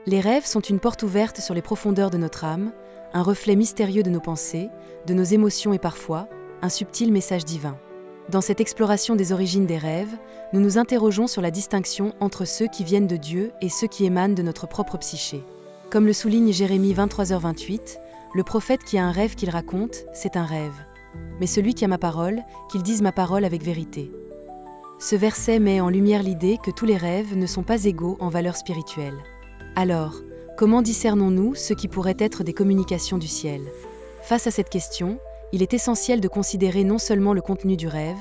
Les rêves sont une porte ouverte sur les profondeurs de notre âme, un reflet mystérieux de nos pensées, de nos émotions et parfois, un subtil message divin. Dans cette exploration des origines des rêves, nous nous interrogeons sur la distinction entre ceux qui viennent de Dieu et ceux qui émanent de notre propre psyché. Comme le souligne Jérémie 23h28, le prophète qui a un rêve qu'il raconte, c'est un rêve. Mais celui qui a ma parole, qu'il dise ma parole avec vérité. Ce verset met en lumière l'idée que tous les rêves ne sont pas égaux en valeur spirituelle. Alors, comment discernons-nous ce qui pourrait être des communications du ciel ? Face à cette question, il est essentiel de considérer non seulement le contenu du rêve,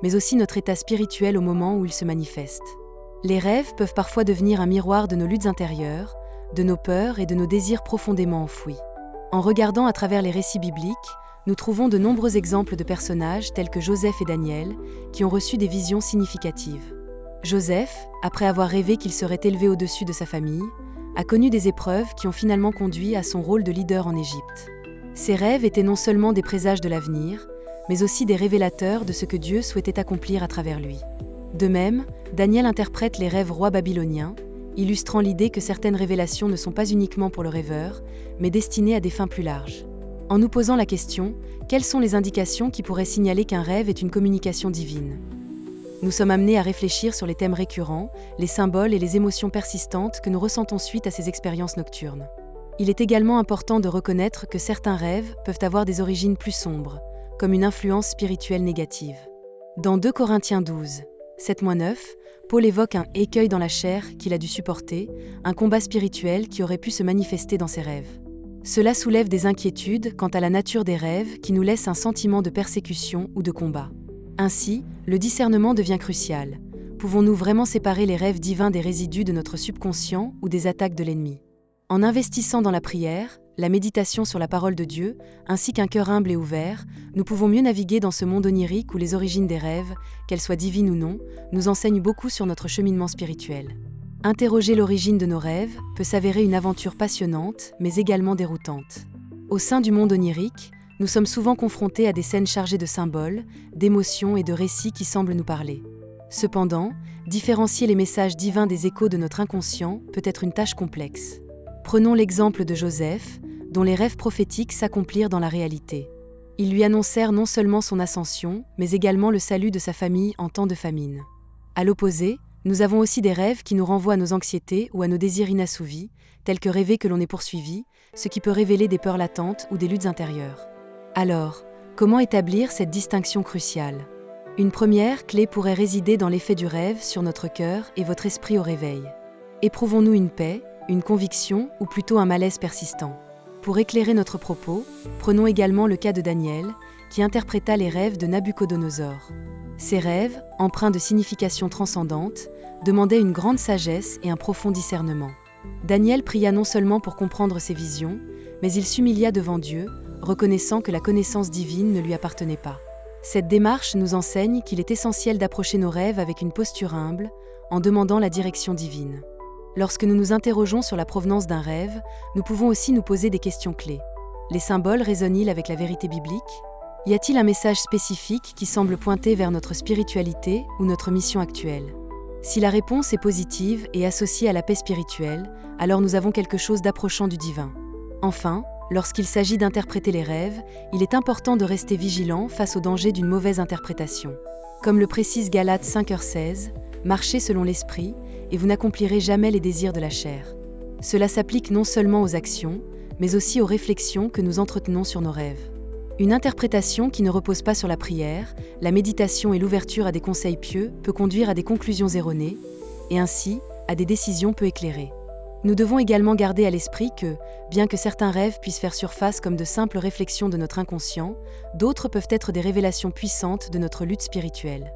mais aussi notre état spirituel au moment où il se manifeste. Les rêves peuvent parfois devenir un miroir de nos luttes intérieures, de nos peurs et de nos désirs profondément enfouis. En regardant à travers les récits bibliques, nous trouvons de nombreux exemples de personnages tels que Joseph et Daniel, qui ont reçu des visions significatives. Joseph, après avoir rêvé qu'il serait élevé au-dessus de sa famille, a connu des épreuves qui ont finalement conduit à son rôle de leader en Égypte. Ces rêves étaient non seulement des présages de l'avenir, mais aussi des révélateurs de ce que Dieu souhaitait accomplir à travers lui. De même, Daniel interprète les rêves rois babyloniens, illustrant l'idée que certaines révélations ne sont pas uniquement pour le rêveur, mais destinées à des fins plus larges. En nous posant la question, quelles sont les indications qui pourraient signaler qu'un rêve est une communication divine ? Nous sommes amenés à réfléchir sur les thèmes récurrents, les symboles et les émotions persistantes que nous ressentons suite à ces expériences nocturnes. Il est également important de reconnaître que certains rêves peuvent avoir des origines plus sombres, comme une influence spirituelle négative. Dans 2 Corinthiens 12, 7-9, Paul évoque un écueil dans la chair qu'il a dû supporter, un combat spirituel qui aurait pu se manifester dans ses rêves. Cela soulève des inquiétudes quant à la nature des rêves qui nous laissent un sentiment de persécution ou de combat. Ainsi, le discernement devient crucial. Pouvons-nous vraiment séparer les rêves divins des résidus de notre subconscient ou des attaques de l'ennemi ? En investissant dans la prière, la méditation sur la parole de Dieu, ainsi qu'un cœur humble et ouvert, nous pouvons mieux naviguer dans ce monde onirique où les origines des rêves, qu'elles soient divines ou non, nous enseignent beaucoup sur notre cheminement spirituel. Interroger l'origine de nos rêves peut s'avérer une aventure passionnante, mais également déroutante. Au sein du monde onirique, nous sommes souvent confrontés à des scènes chargées de symboles, d'émotions et de récits qui semblent nous parler. Cependant, différencier les messages divins des échos de notre inconscient peut être une tâche complexe. Prenons l'exemple de Joseph, dont les rêves prophétiques s'accomplirent dans la réalité. Ils lui annoncèrent non seulement son ascension, mais également le salut de sa famille en temps de famine. À l'opposé, nous avons aussi des rêves qui nous renvoient à nos anxiétés ou à nos désirs inassouvis, tels que rêver que l'on est poursuivi, ce qui peut révéler des peurs latentes ou des luttes intérieures. Alors, comment établir cette distinction cruciale ? Une première clé pourrait résider dans l'effet du rêve sur notre cœur et votre esprit au réveil. Éprouvons-nous une paix, une conviction ou plutôt un malaise persistant ? Pour éclairer notre propos, prenons également le cas de Daniel, qui interpréta les rêves de Nabuchodonosor. Ces rêves, empreints de signification transcendante, demandaient une grande sagesse et un profond discernement. Daniel pria non seulement pour comprendre ses visions, mais il s'humilia devant Dieu, reconnaissant que la connaissance divine ne lui appartenait pas. Cette démarche nous enseigne qu'il est essentiel d'approcher nos rêves avec une posture humble, en demandant la direction divine. Lorsque nous nous interrogeons sur la provenance d'un rêve, nous pouvons aussi nous poser des questions clés. Les symboles résonnent-ils avec la vérité biblique ? Y a-t-il un message spécifique qui semble pointer vers notre spiritualité ou notre mission actuelle ? Si la réponse est positive et associée à la paix spirituelle, alors nous avons quelque chose d'approchant du divin. Enfin, lorsqu'il s'agit d'interpréter les rêves, il est important de rester vigilant face au danger d'une mauvaise interprétation. Comme le précise Galates 5h16, « Marchez selon l'esprit, et vous n'accomplirez jamais les désirs de la chair ». Cela s'applique non seulement aux actions, mais aussi aux réflexions que nous entretenons sur nos rêves. Une interprétation qui ne repose pas sur la prière, la méditation et l'ouverture à des conseils pieux peut conduire à des conclusions erronées, et ainsi à des décisions peu éclairées. Nous devons également garder à l'esprit que, bien que certains rêves puissent faire surface comme de simples réflexions de notre inconscient, d'autres peuvent être des révélations puissantes de notre lutte spirituelle.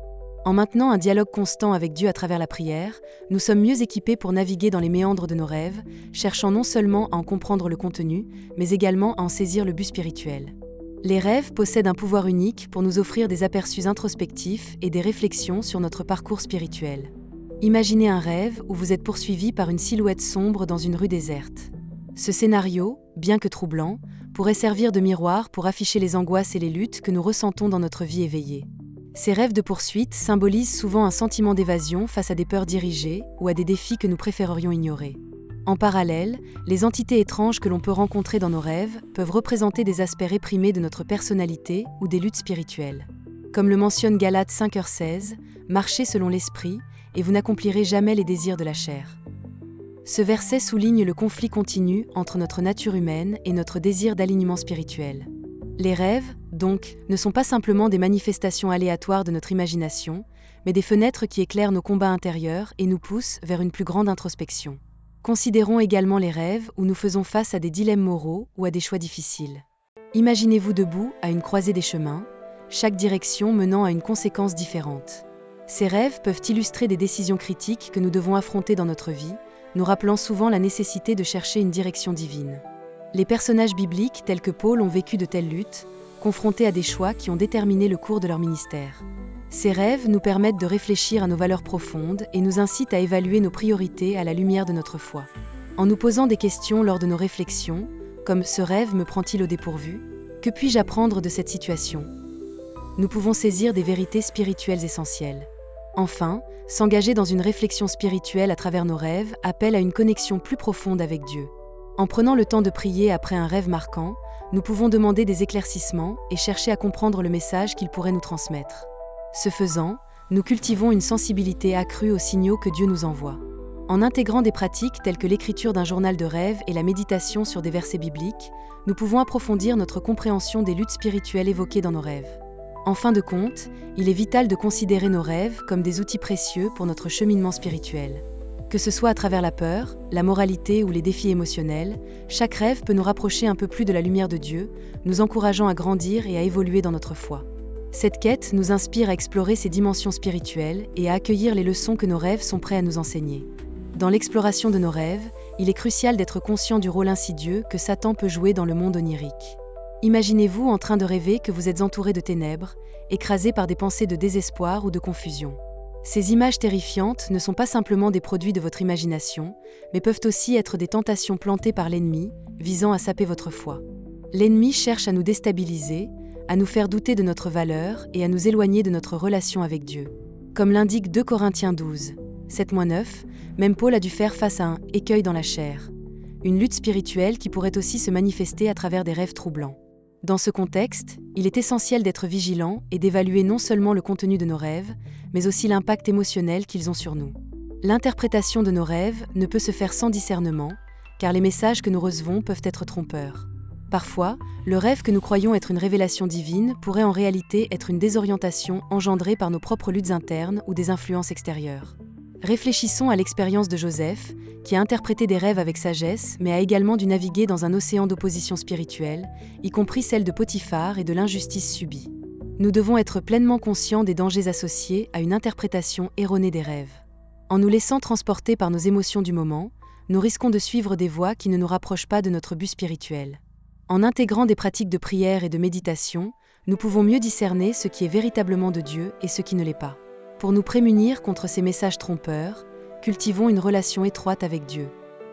En maintenant un dialogue constant avec Dieu à travers la prière, nous sommes mieux équipés pour naviguer dans les méandres de nos rêves, cherchant non seulement à en comprendre le contenu, mais également à en saisir le but spirituel. Les rêves possèdent un pouvoir unique pour nous offrir des aperçus introspectifs et des réflexions sur notre parcours spirituel. Imaginez un rêve où vous êtes poursuivi par une silhouette sombre dans une rue déserte. Ce scénario, bien que troublant, pourrait servir de miroir pour afficher les angoisses et les luttes que nous ressentons dans notre vie éveillée. Ces rêves de poursuite symbolisent souvent un sentiment d'évasion face à des peurs dirigées ou à des défis que nous préférerions ignorer. En parallèle, les entités étranges que l'on peut rencontrer dans nos rêves peuvent représenter des aspects réprimés de notre personnalité ou des luttes spirituelles. Comme le mentionne Galates 5h16, « Marchez selon l'esprit, et vous n'accomplirez jamais les désirs de la chair ». Ce verset souligne le conflit continu entre notre nature humaine et notre désir d'alignement spirituel. Les rêves, donc, ne sont pas simplement des manifestations aléatoires de notre imagination, mais des fenêtres qui éclairent nos combats intérieurs et nous poussent vers une plus grande introspection. Considérons également les rêves où nous faisons face à des dilemmes moraux ou à des choix difficiles. Imaginez-vous debout à une croisée des chemins, chaque direction menant à une conséquence différente. Ces rêves peuvent illustrer des décisions critiques que nous devons affronter dans notre vie, nous rappelant souvent la nécessité de chercher une direction divine. Les personnages bibliques tels que Paul ont vécu de telles luttes, confrontés à des choix qui ont déterminé le cours de leur ministère. Ces rêves nous permettent de réfléchir à nos valeurs profondes et nous incitent à évaluer nos priorités à la lumière de notre foi. En nous posant des questions lors de nos réflexions, comme « Ce rêve me prend-il au dépourvu ? Que puis-je apprendre de cette situation ?» nous pouvons saisir des vérités spirituelles essentielles. Enfin, s'engager dans une réflexion spirituelle à travers nos rêves appelle à une connexion plus profonde avec Dieu. En prenant le temps de prier après un rêve marquant, nous pouvons demander des éclaircissements et chercher à comprendre le message qu'il pourrait nous transmettre. Ce faisant, nous cultivons une sensibilité accrue aux signaux que Dieu nous envoie. En intégrant des pratiques telles que l'écriture d'un journal de rêve et la méditation sur des versets bibliques, nous pouvons approfondir notre compréhension des luttes spirituelles évoquées dans nos rêves. En fin de compte, il est vital de considérer nos rêves comme des outils précieux pour notre cheminement spirituel. Que ce soit à travers la peur, la moralité ou les défis émotionnels, chaque rêve peut nous rapprocher un peu plus de la lumière de Dieu, nous encourageant à grandir et à évoluer dans notre foi. Cette quête nous inspire à explorer ces dimensions spirituelles et à accueillir les leçons que nos rêves sont prêts à nous enseigner. Dans l'exploration de nos rêves, il est crucial d'être conscient du rôle insidieux que Satan peut jouer dans le monde onirique. Imaginez-vous en train de rêver que vous êtes entouré de ténèbres, écrasé par des pensées de désespoir ou de confusion. Ces images terrifiantes ne sont pas simplement des produits de votre imagination, mais peuvent aussi être des tentations plantées par l'ennemi, visant à saper votre foi. L'ennemi cherche à nous déstabiliser, à nous faire douter de notre valeur et à nous éloigner de notre relation avec Dieu. Comme l'indique 2 Corinthiens 12, 7-9, même Paul a dû faire face à un « écueil dans la chair », une lutte spirituelle qui pourrait aussi se manifester à travers des rêves troublants. Dans ce contexte, il est essentiel d'être vigilant et d'évaluer non seulement le contenu de nos rêves, mais aussi l'impact émotionnel qu'ils ont sur nous. L'interprétation de nos rêves ne peut se faire sans discernement, car les messages que nous recevons peuvent être trompeurs. Parfois, le rêve que nous croyons être une révélation divine pourrait en réalité être une désorientation engendrée par nos propres luttes internes ou des influences extérieures. Réfléchissons à l'expérience de Joseph, qui a interprété des rêves avec sagesse, mais a également dû naviguer dans un océan d'opposition spirituelle, y compris celle de Potiphar et de l'injustice subie. Nous devons être pleinement conscients des dangers associés à une interprétation erronée des rêves. En nous laissant transporter par nos émotions du moment, nous risquons de suivre des voies qui ne nous rapprochent pas de notre but spirituel. En intégrant des pratiques de prière et de méditation, nous pouvons mieux discerner ce qui est véritablement de Dieu et ce qui ne l'est pas. Pour nous prémunir contre ces messages trompeurs, cultivons une relation étroite avec Dieu.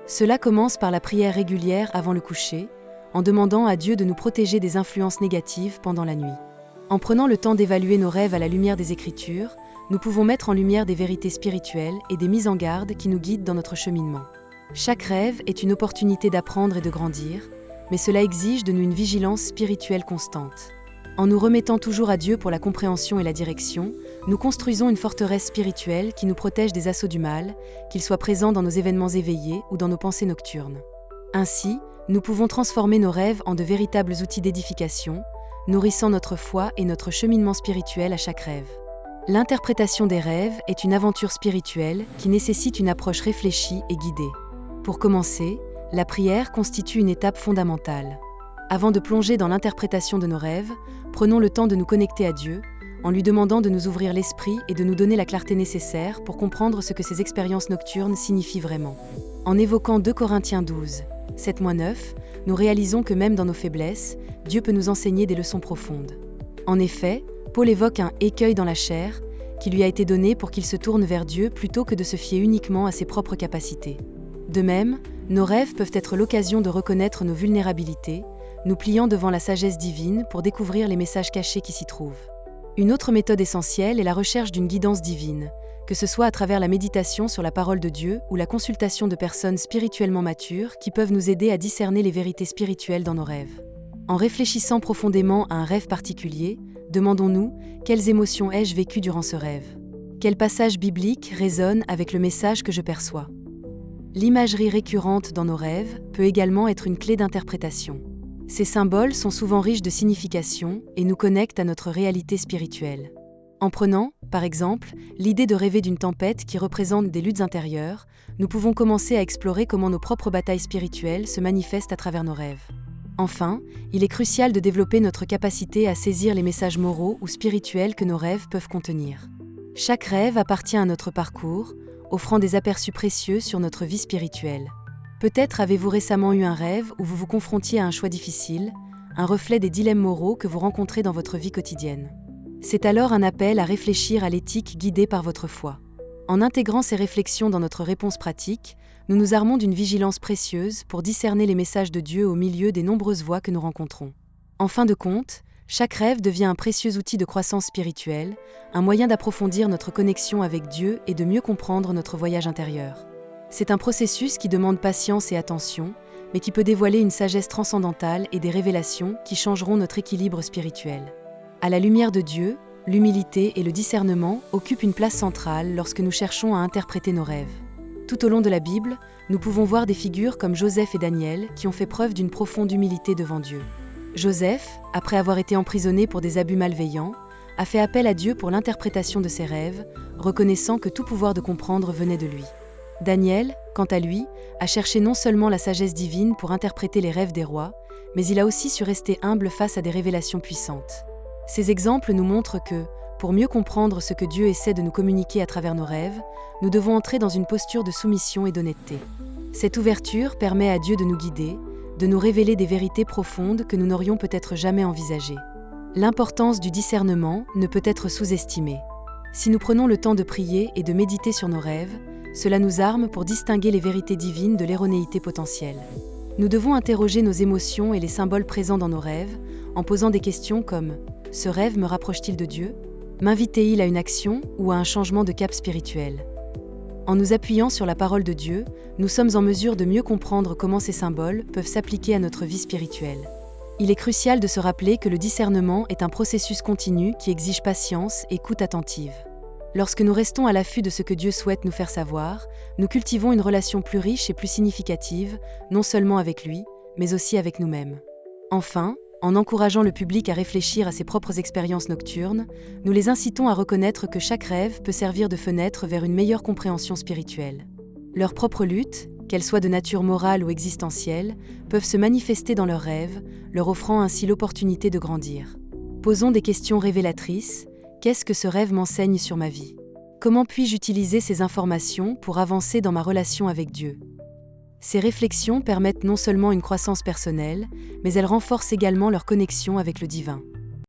Cela commence par la prière régulière avant le coucher, en demandant à Dieu de nous protéger des influences négatives pendant la nuit. En prenant le temps d'évaluer nos rêves à la lumière des Écritures, nous pouvons mettre en lumière des vérités spirituelles et des mises en garde qui nous guident dans notre cheminement. Chaque rêve est une opportunité d'apprendre et de grandir, mais cela exige de nous une vigilance spirituelle constante. En nous remettant toujours à Dieu pour la compréhension et la direction, nous construisons une forteresse spirituelle qui nous protège des assauts du mal, qu'ils soient présents dans nos événements éveillés ou dans nos pensées nocturnes. Ainsi, nous pouvons transformer nos rêves en de véritables outils d'édification, nourrissant notre foi et notre cheminement spirituel à chaque rêve. L'interprétation des rêves est une aventure spirituelle qui nécessite une approche réfléchie et guidée. Pour commencer, la prière constitue une étape fondamentale. Avant de plonger dans l'interprétation de nos rêves, prenons le temps de nous connecter à Dieu, en lui demandant de nous ouvrir l'esprit et de nous donner la clarté nécessaire pour comprendre ce que ces expériences nocturnes signifient vraiment. En évoquant 2 Corinthiens 12, 7-9, nous réalisons que même dans nos faiblesses, Dieu peut nous enseigner des leçons profondes. En effet, Paul évoque un « écueil dans la chair » qui lui a été donné pour qu'il se tourne vers Dieu plutôt que de se fier uniquement à ses propres capacités. De même, nos rêves peuvent être l'occasion de reconnaître nos vulnérabilités, nous pliant devant la sagesse divine pour découvrir les messages cachés qui s'y trouvent. Une autre méthode essentielle est la recherche d'une guidance divine, que ce soit à travers la méditation sur la parole de Dieu ou la consultation de personnes spirituellement matures qui peuvent nous aider à discerner les vérités spirituelles dans nos rêves. En réfléchissant profondément à un rêve particulier, demandons-nous quelles émotions ai-je vécues durant ce rêve? Quel passage biblique résonne avec le message que je perçois? L'imagerie récurrente dans nos rêves peut également être une clé d'interprétation. Ces symboles sont souvent riches de signification et nous connectent à notre réalité spirituelle. En prenant, par exemple, l'idée de rêver d'une tempête qui représente des luttes intérieures, nous pouvons commencer à explorer comment nos propres batailles spirituelles se manifestent à travers nos rêves. Enfin, il est crucial de développer notre capacité à saisir les messages moraux ou spirituels que nos rêves peuvent contenir. Chaque rêve appartient à notre parcours, offrant des aperçus précieux sur notre vie spirituelle. Peut-être avez-vous récemment eu un rêve où vous vous confrontiez à un choix difficile, un reflet des dilemmes moraux que vous rencontrez dans votre vie quotidienne. C'est alors un appel à réfléchir à l'éthique guidée par votre foi. En intégrant ces réflexions dans notre réponse pratique, nous nous armons d'une vigilance précieuse pour discerner les messages de Dieu au milieu des nombreuses voies que nous rencontrons. En fin de compte, chaque rêve devient un précieux outil de croissance spirituelle, un moyen d'approfondir notre connexion avec Dieu et de mieux comprendre notre voyage intérieur. C'est un processus qui demande patience et attention, mais qui peut dévoiler une sagesse transcendantale et des révélations qui changeront notre équilibre spirituel. À la lumière de Dieu, l'humilité et le discernement occupent une place centrale lorsque nous cherchons à interpréter nos rêves. Tout au long de la Bible, nous pouvons voir des figures comme Joseph et Daniel qui ont fait preuve d'une profonde humilité devant Dieu. Joseph, après avoir été emprisonné pour des abus malveillants, a fait appel à Dieu pour l'interprétation de ses rêves, reconnaissant que tout pouvoir de comprendre venait de lui. Daniel, quant à lui, a cherché non seulement la sagesse divine pour interpréter les rêves des rois, mais il a aussi su rester humble face à des révélations puissantes. Ces exemples nous montrent que, pour mieux comprendre ce que Dieu essaie de nous communiquer à travers nos rêves, nous devons entrer dans une posture de soumission et d'honnêteté. Cette ouverture permet à Dieu de nous guider, de nous révéler des vérités profondes que nous n'aurions peut-être jamais envisagées. L'importance du discernement ne peut être sous-estimée. Si nous prenons le temps de prier et de méditer sur nos rêves, cela nous arme pour distinguer les vérités divines de l'erronéité potentielle. Nous devons interroger nos émotions et les symboles présents dans nos rêves, en posant des questions comme « Ce rêve me rapproche-t-il de Dieu ? M'invite-t-il à une action ou à un changement de cap spirituel ?» En nous appuyant sur la parole de Dieu, nous sommes en mesure de mieux comprendre comment ces symboles peuvent s'appliquer à notre vie spirituelle. Il est crucial de se rappeler que le discernement est un processus continu qui exige patience et écoute attentive. Lorsque nous restons à l'affût de ce que Dieu souhaite nous faire savoir, nous cultivons une relation plus riche et plus significative, non seulement avec lui, mais aussi avec nous-mêmes. Enfin, en encourageant le public à réfléchir à ses propres expériences nocturnes, nous les incitons à reconnaître que chaque rêve peut servir de fenêtre vers une meilleure compréhension spirituelle. Leurs propres luttes, qu'elles soient de nature morale ou existentielle, peuvent se manifester dans leurs rêves, leur offrant ainsi l'opportunité de grandir. Posons des questions révélatrices. Qu'est-ce que ce rêve m'enseigne sur ma vie? Comment puis-je utiliser ces informations pour avancer dans ma relation avec Dieu? Ces réflexions permettent non seulement une croissance personnelle, mais elles renforcent également leur connexion avec le divin.